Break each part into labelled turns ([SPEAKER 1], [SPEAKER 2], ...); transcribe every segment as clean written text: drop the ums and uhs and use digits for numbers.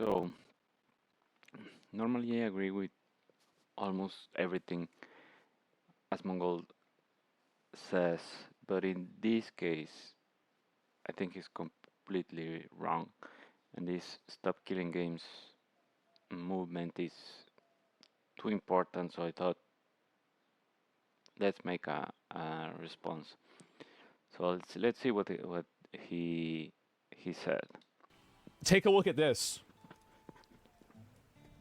[SPEAKER 1] So, normally I agree with almost everything Asmongold says, but in this case, I think he's completely wrong. And this stop killing games movement is too important, so I thought let's make a response. So let's see what he said.
[SPEAKER 2] Take a look at this.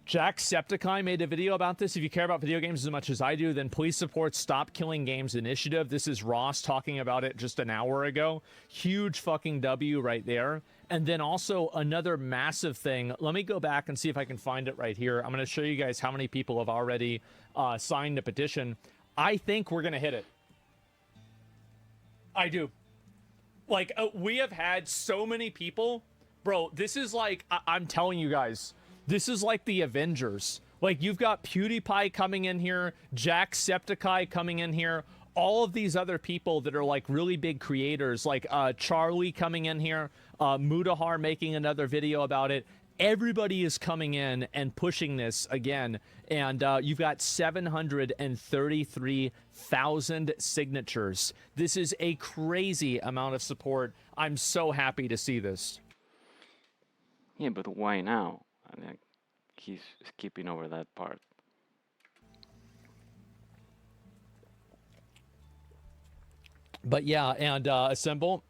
[SPEAKER 2] Jacksepticeye made a video about this. If you care about video games as much as I do, then please support Stop Killing Games initiative. This is Ross talking about it just an hour ago. Huge fucking W right there. And then also another massive thing. Let me go back and see if I can find it right here. I'm going to show you guys how many people have already signed the petition. I think we're going to hit it. I do. Like, we have had so many people. Bro, this is like, I'm telling you guys, this is like the Avengers. Like, you've got PewDiePie coming in here, Jacksepticeye coming in here, all of these other people that are like really big creators, like Charlie coming in here, Mudahar making another video about it. Everybody is coming in and pushing this again, and you've got 733,000 signatures. This is a crazy amount of support. I'm so happy to see this.
[SPEAKER 1] Yeah, but why now? I mean, he's skipping over that part.
[SPEAKER 2] But yeah, and Assemble,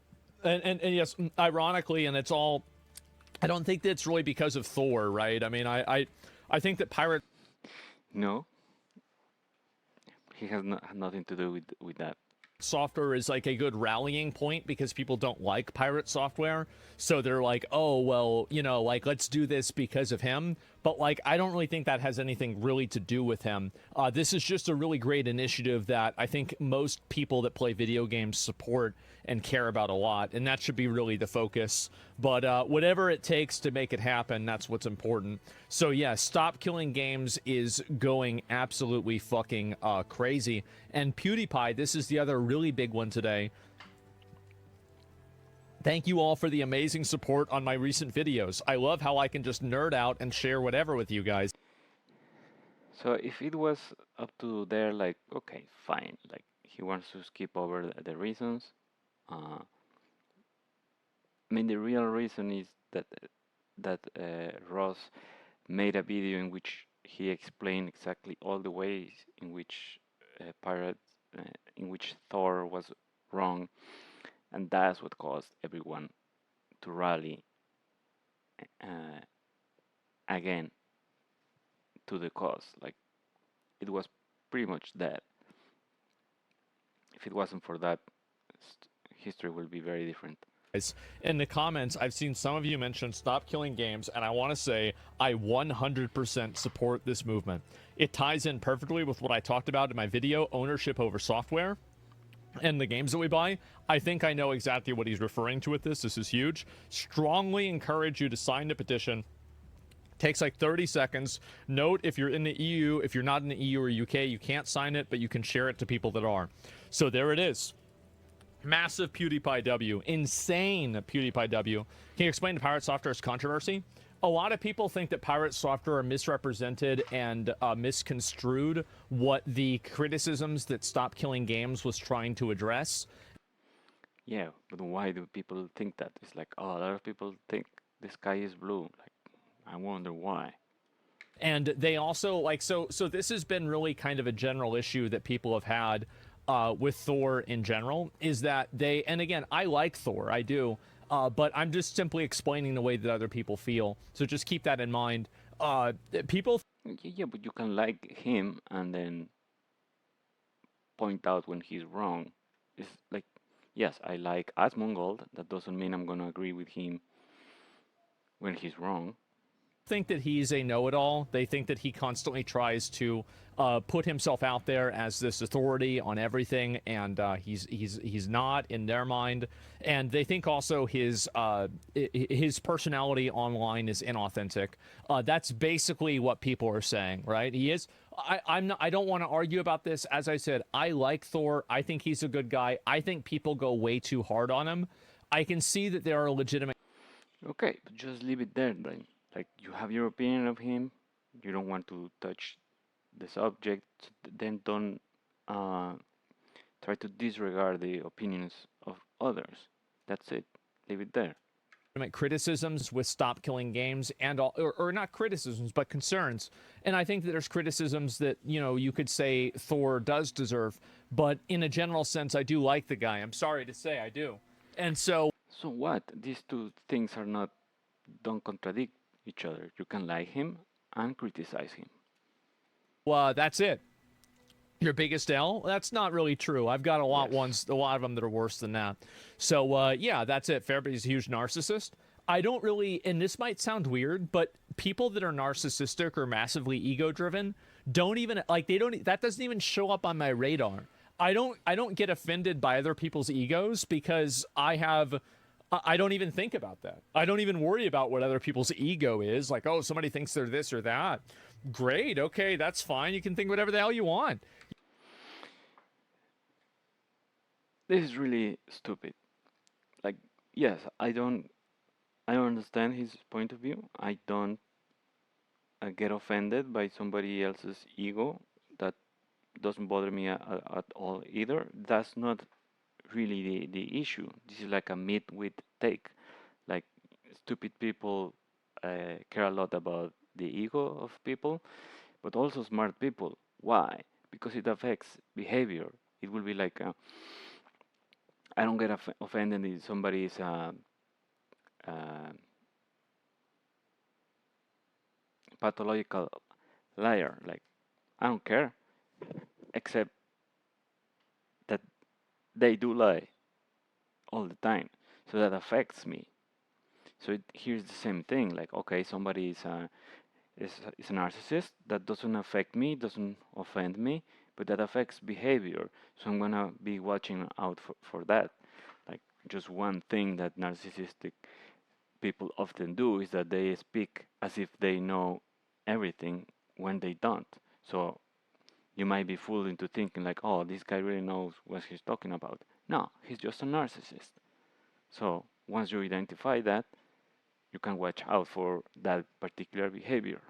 [SPEAKER 2] and yes, ironically, and it's all, I don't think that's really because of Thor, right? I mean, I think that Pirate...
[SPEAKER 1] No. He has nothing to do with that.
[SPEAKER 2] Software is like a good rallying point because people don't like Pirate Software. So they're like, oh, well, you know, like, let's do this because of him. But like, I don't really think that has anything really to do with him. This is just a really great initiative that I think most people that play video games support and care about a lot. And that should be really the focus. But whatever it takes to make it happen, that's what's important. So yeah, Stop Killing Games is going absolutely fucking crazy. And PewDiePie, this is the other really big one today. Thank you all for the amazing support on my recent videos. I love how I can just nerd out and share whatever with you guys.
[SPEAKER 1] So if it was up to there, like, okay, fine, like he wants to skip over the reasons. I mean, the real reason is that Ross made a video in which he explained exactly all the ways in which in which Thor was wrong. And that's what caused everyone to rally again to the cause. Like, it was pretty much dead. If it wasn't for that, history will be very different.
[SPEAKER 2] In the comments, I've seen some of you mention Stop Killing Games, and I want to say I 100% support this movement. It ties in perfectly with what I talked about in my video, Ownership Over Software. And the games that we buy. I think I know exactly what he's referring to with this. This is huge. Strongly encourage you to sign the petition. Takes like 30 seconds. Note, if you're in the EU, if you're not in the EU or UK, you can't sign it, but you can share it to people that are. So there it is. Massive PewDiePie W. Insane PewDiePie W. Can you explain the Pirate Software's controversy? A lot of people think that Pirate Software misrepresented and misconstrued what the criticisms that Stop Killing Games was trying to address.
[SPEAKER 1] Yeah, but why do people think that? It's like, oh, a lot of people think the sky is blue. Like, I wonder why.
[SPEAKER 2] And they also, like, so this has been really kind of a general issue that people have had with Thor in general, is that they, and again, I like Thor, I do. But I'm just simply explaining the way that other people feel. So just keep that in mind. People...
[SPEAKER 1] Yeah, but you can like him and then point out when he's wrong. It's like, yes, I like Asmongold. That doesn't mean I'm going to agree with him when he's wrong.
[SPEAKER 2] Think that he's a know-it-all. They think that he constantly tries to put himself out there as this authority on everything, and he's not in their mind. And they think also his personality online is inauthentic. That's basically what people are saying, right? He is. I don't want to argue about this. As I said, I like Thor. I think he's a good guy. I think people go way too hard on him. I can see that there are legitimate...
[SPEAKER 1] Okay, but just leave it there then. Like you have your opinion of him, you don't want to touch the subject, then don't uh, try to disregard the opinions of others. That's it. Leave it there.
[SPEAKER 2] Criticisms with Stop Killing Games and all, or not criticisms, but concerns. And I think that there's criticisms that, you know, you could say Thor does deserve, but in a general sense, I do like the guy. I'm sorry to say I do. And so,
[SPEAKER 1] So what? These two things are not don't contradict each other. You can like him and criticize him.
[SPEAKER 2] that's it. Your biggest L? That's not really true. I've got a lot
[SPEAKER 1] Yes.
[SPEAKER 2] of them that are worse than that. So yeah, that's it. Fairby's a huge narcissist. I don't really, and this might sound weird, but people that are narcissistic or massively ego driven don't even like they don't that doesn't even show up on my radar. I don't get offended by other people's egos because I don't even think about that. I don't even worry about what other people's ego is. Like, oh, somebody thinks they're this or that. Great, okay, that's fine. You can think whatever the hell you want.
[SPEAKER 1] This is really stupid. Like, yes, I don't understand his point of view. I don't get offended by somebody else's ego. That doesn't bother me at all either. That's not really the issue. This is like a meet with take. Like stupid people care a lot about the ego of people, but also smart people. Why? Because it affects behavior. It will be like I don't get offended if somebody is a pathological liar. Like I don't care, except that they do lie all the time, so that affects me. So here's the same thing. Like okay, somebody is a narcissist. That doesn't affect me, doesn't offend me, but that affects behavior. So I'm gonna be watching out for that. Like just one thing that narcissistic people often do is that they speak as if they know everything when they don't. So you might be fooled into thinking like, oh, this guy really knows what he's talking about. No, he's just a narcissist. So once you identify that, you can watch out for that particular behavior.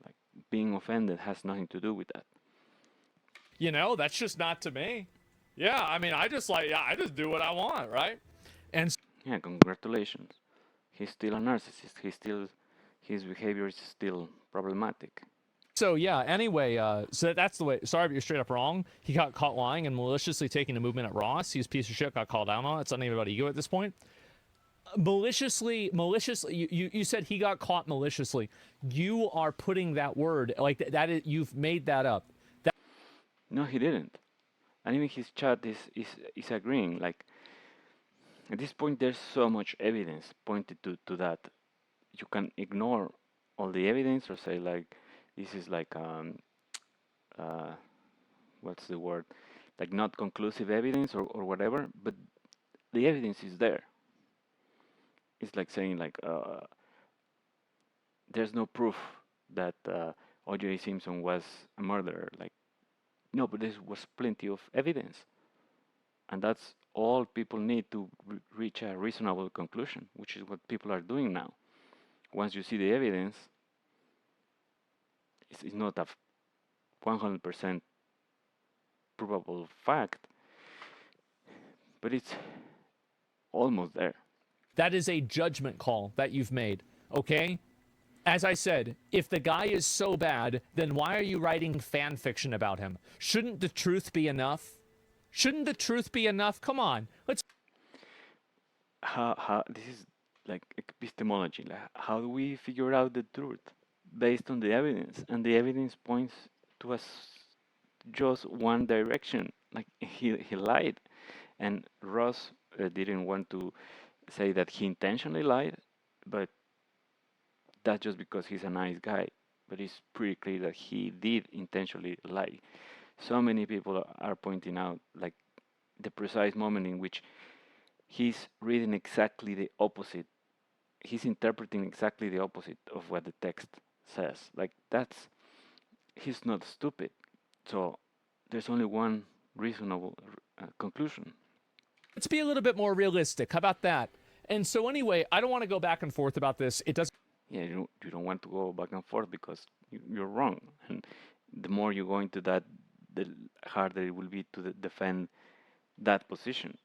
[SPEAKER 1] Like being offended has nothing to do with that.
[SPEAKER 2] You know, that's just not to me. Yeah, I mean, I just do what I want, right? And
[SPEAKER 1] Yeah, congratulations. He's still a narcissist. His behavior is still problematic.
[SPEAKER 2] so yeah, anyway, so that's the way. Sorry, but you're straight up wrong. He got caught lying and maliciously taking a movement at Ross. He's a piece of shit. Got called out on it. It's not even about ego at this point. Maliciously. You said he got caught maliciously. You are putting that word like that. You've made that up.
[SPEAKER 1] No, he didn't. And even his chat is agreeing. Like at this point, there's so much evidence pointed to that. You can ignore all the evidence or say like this is like uh, what's the word, like not conclusive evidence or whatever. But the evidence is there. It's like saying like there's no proof that O.J. Simpson was a murderer. Like no, but there was plenty of evidence, and that's all people need to reach a reasonable conclusion, which is what people are doing now. Once you see the evidence, it's not a 100% provable fact, but it's almost there.
[SPEAKER 2] That is a judgment call that you've made. Okay. As I said, if the guy is so bad, then why are you writing fan fiction about him? Shouldn't the truth be enough? Shouldn't the truth be enough? Come on. Let's
[SPEAKER 1] How this is like epistemology. Like, how do we figure out the truth based on the evidence? And the evidence points to us just one direction. Like he lied, and Ross didn't want to say that he intentionally lied, but that's just because he's a nice guy. But it's pretty clear that he did intentionally lie. So many people are pointing out like the precise moment in which he's reading exactly the opposite. He's interpreting exactly the opposite of what the text says. Like that's he's not stupid. So there's only one reasonable conclusion.
[SPEAKER 2] be a little bit more realistic. How about that? And so anyway, I don't want to go back and forth about this. It doesn't
[SPEAKER 1] yeah, you don't want to go back and forth because you're wrong. And the more you go into that, the harder it will be to defend that position.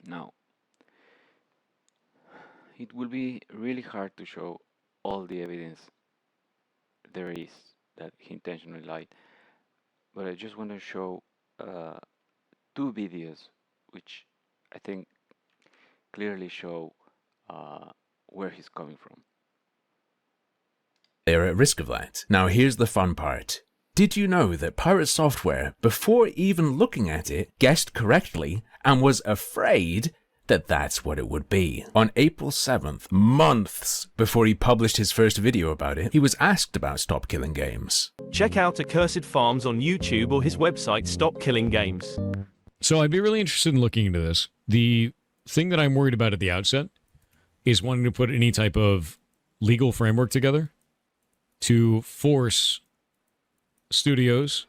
[SPEAKER 1] Now, it will be really hard to show all the evidence there is that he intentionally lied, but I just want to show uh, two videos which I think clearly show uh, where he's coming from.
[SPEAKER 3] They're at risk of that. Now here's the fun part. Did you know that Pirate Software, before even looking at it, guessed correctly and was afraid that that's what it would be? On April 7th, months before he published his first video about it, he was asked about Stop Killing Games.
[SPEAKER 4] Check out Accursed Farms on YouTube or his website Stop Killing Games.
[SPEAKER 2] So I'd be really interested in looking into this. The thing that I'm worried about at the outset is wanting to put any type of legal framework together to force studios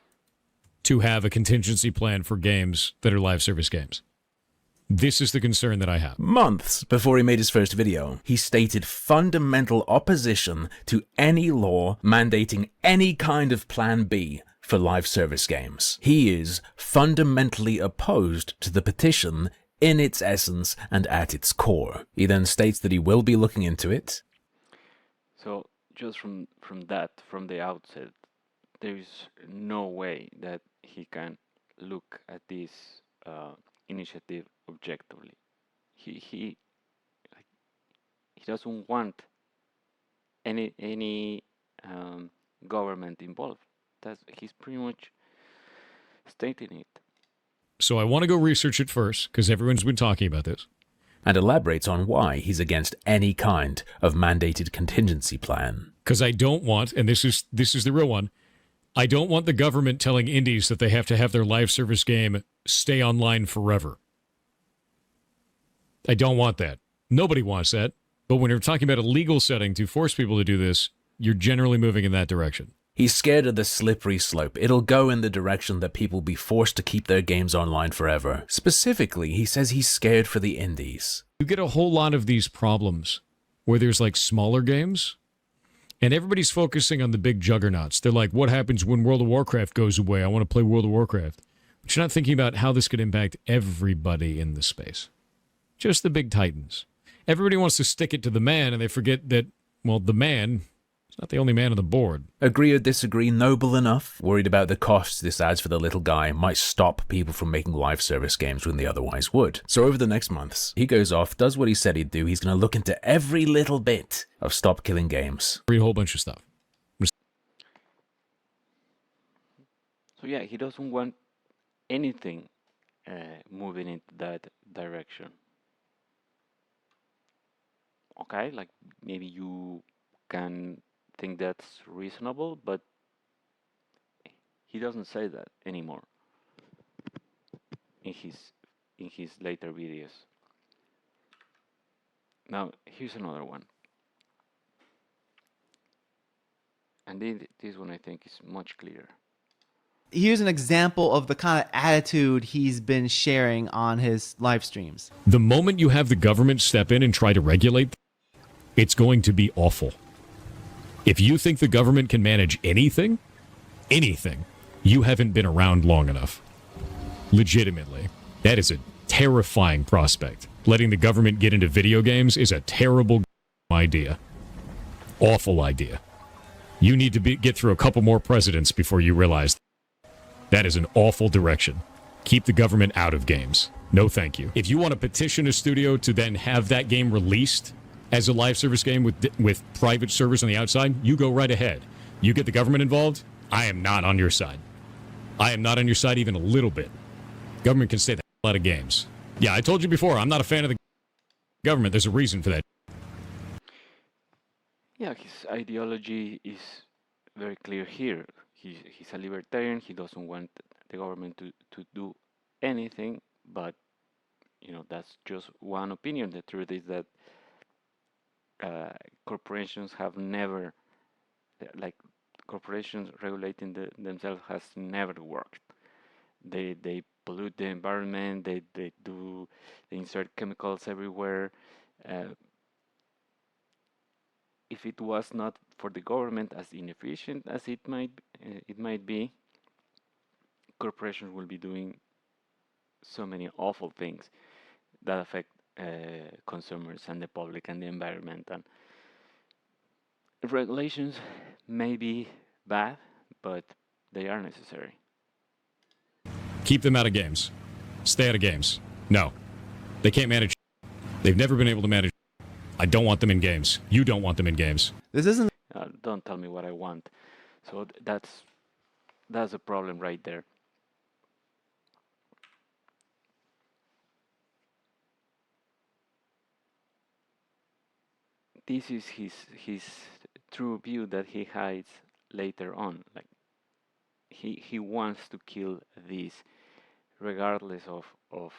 [SPEAKER 2] to have a contingency plan for games that are live service games. This is the concern that I have.
[SPEAKER 3] Months before he made his first video, he stated fundamental opposition to any law mandating any kind of Plan B for live service games. He is fundamentally opposed to the petition in its essence and at its core. He then states that he will be looking into it.
[SPEAKER 1] So just from the outset, there is no way that he can look at this initiative objectively. He doesn't want any government involved. He's pretty much stating it.
[SPEAKER 2] So I want to go research it first, because everyone's been talking about this.
[SPEAKER 3] And elaborates on why he's against any kind of mandated contingency plan.
[SPEAKER 2] Because I don't want, and this is the real one, I don't want the government telling indies that they have to have their live service game stay online forever. I don't want that. Nobody wants that. But when you're talking about a legal setting to force people to do this, you're generally moving in that direction.
[SPEAKER 3] He's scared of the slippery slope. It'll go in the direction that people be forced to keep their games online forever. Specifically, he says he's scared for the indies.
[SPEAKER 2] You get a whole lot of these problems where there's like smaller games and everybody's focusing on the big juggernauts. They're like, what happens when World of Warcraft goes away? I want to play World of Warcraft. But you're not thinking about how this could impact everybody in the space. Just the big titans. Everybody wants to stick it to the man and they forget that, well, the man is not the only man on the board.
[SPEAKER 3] Agree or disagree, noble enough? Worried about the costs this adds for the little guy might stop people from making live service games when they otherwise would. So over the next months, he goes off, does what he said he'd do. He's going to look into every little bit of Stop Killing Games.
[SPEAKER 2] A whole bunch of stuff.
[SPEAKER 1] So yeah, he doesn't want anything moving into that direction. Okay, like maybe you can think that's reasonable, but he doesn't say that anymore in his later videos. Now here's another one, and this one I think is much clearer.
[SPEAKER 5] Here's an example of the kind of attitude he's been sharing on his live streams.
[SPEAKER 2] The moment you have the government step in and try to regulate, it's going to be awful. If you think the government can manage anything, you haven't been around long enough. Legitimately. That is a terrifying prospect. Letting the government get into video games is a terrible idea. Awful idea. You need to get through a couple more presidents before you realize that is an awful direction. Keep the government out of games. No thank you. If you want to petition a studio to then have that game released as a live service game with private servers on the outside, you go right ahead. You get the government involved, I am not on your side. I am not on your side even a little bit. Government can stay the hell out of games. Yeah, I told you before, I'm not a fan of the government. There's a reason for that.
[SPEAKER 1] Yeah, his ideology is very clear here. He's a libertarian. He doesn't want the government to do anything, but that's just one opinion. The truth is that corporations have never, like corporations regulating themselves has never worked. They pollute the environment. They insert chemicals everywhere. if it was not for the government, as inefficient as it might be, corporations will be doing so many awful things that affect consumers and the public and the environment. And regulations may be bad, but they are necessary.
[SPEAKER 6] Keep them out of games. Stay out of games. No. They can't manage. They've never been able to manage. I don't want them in games. You don't want them in games.
[SPEAKER 5] This isn't.
[SPEAKER 1] Don't tell me what I want. So that's a problem right there. This is his true view that he hides later on. Like he wants to kill this, regardless of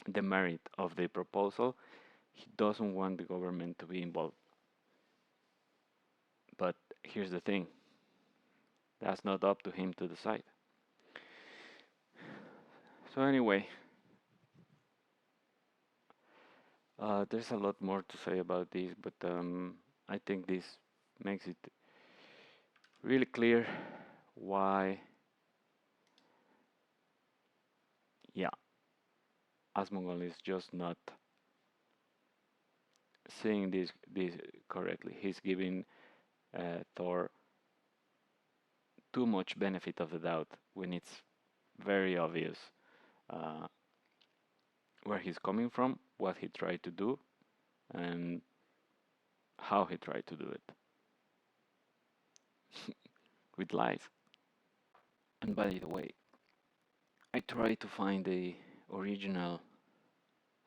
[SPEAKER 1] the merit of the proposal. He doesn't want the government to be involved. But here's the thing. That's not up to him to decide. So anyway, there's a lot more to say about this, but I think this makes it really clear why, yeah, Asmongold is just not seeing this correctly. He's giving Thor too much benefit of the doubt when it's very obvious where he's coming from, what he tried to do, and how he tried to do it. With lies. And by the way, I tried to find the original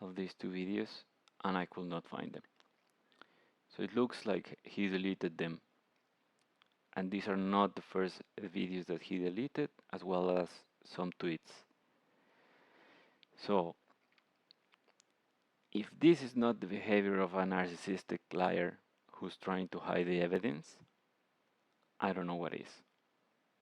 [SPEAKER 1] of these two videos and I could not find them. So it looks like he deleted them. And these are not the first videos that he deleted, as well as some tweets. So if this is not the behavior of a narcissistic liar who's trying to hide the evidence, I don't know what is.